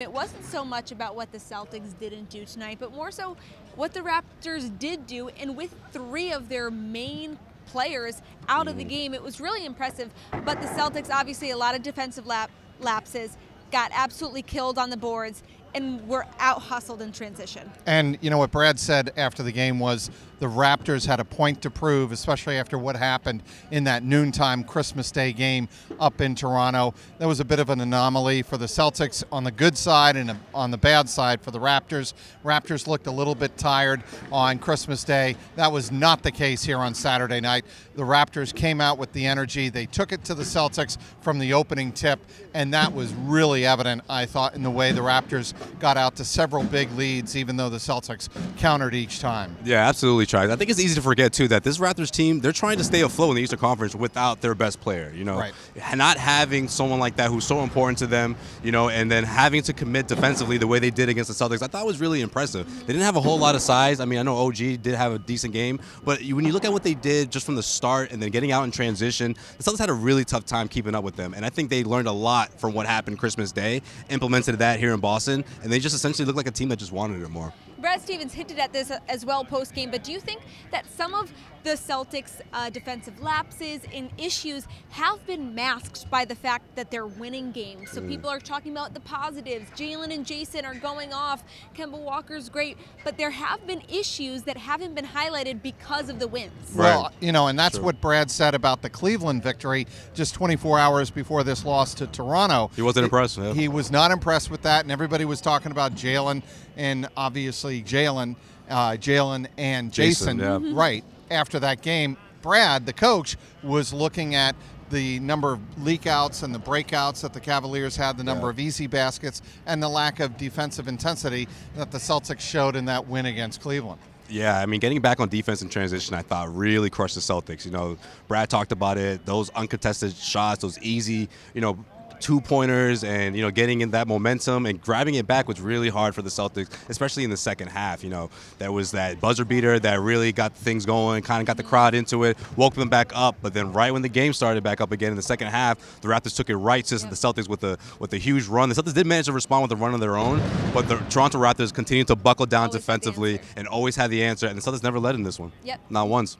It wasn't so much about what the Celtics didn't do tonight, but more so what the Raptors did do, and with three of their main players out of the game, it was really impressive. But the Celtics, obviously a lot of defensive lapses, got absolutely killed on the boards, and were out-hustled in transition. And you know what Brad said after the game was the Raptors had a point to prove, especially after what happened in that noontime Christmas Day game up in Toronto. That was a bit of an anomaly for the Celtics on the good side and on the bad side for the Raptors. Raptors looked a little bit tired on Christmas Day. That was not the case here on Saturday night. The Raptors came out with the energy. They took it to the Celtics from the opening tip, and that was really evident, I thought, in the way the Raptors got out to several big leads, even though the Celtics countered each time. Yeah, absolutely, Charlie. I think it's easy to forget, too, that this Raptors team, they're trying to stay afloat in the Eastern Conference without their best player, you know. Right. Not having someone like that who's so important to them, you know, and then having to commit defensively the way they did against the Celtics, I thought was really impressive. They didn't have a whole lot of size. I mean, I know OG did have a decent game, but when you look at what they did just from the start and then getting out in transition, the Celtics had a really tough time keeping up with them, and I think they learned a lot from what happened Christmas Day, implemented that here in Boston, and they just essentially looked like a team that just wanted it more. Brad Stevens hinted at this as well post-game, but do you think that some of the Celtics' defensive lapses and issues have been masked by the fact that they're winning games? So people are talking about the positives. Jalen and Jason are going off. Kemba Walker's great. But there have been issues that haven't been highlighted because of the wins. Well, you know, and that's what Brad said about the Cleveland victory just 24 hours before this loss to Toronto. He wasn't impressed. Yeah. He was not impressed with that, and everybody was talking about Jalen and obviously Jalen and Jason. Yeah. Right. After that game, Brad, the coach, was looking at the number of leakouts and the breakouts that the Cavaliers had, the number of easy baskets, and the lack of defensive intensity that the Celtics showed in that win against Cleveland. Yeah, I mean, getting back on defense in transition, I thought really crushed the Celtics. You know, Brad talked about it, those uncontested shots, those easy, you know, two-pointers, and, you know, getting in that momentum and grabbing it back was really hard for the Celtics, especially in the second half. You know, there was that buzzer beater that really got things going, kind of got the crowd into it, woke them back up. But then right when the game started back up again in the second half, the Raptors took it right to the Celtics with a huge run. The Celtics did manage to respond with a run of their own, but the Toronto Raptors continued to buckle down defensively and always had the answer, and the Celtics never led in this one. Yep. Not once.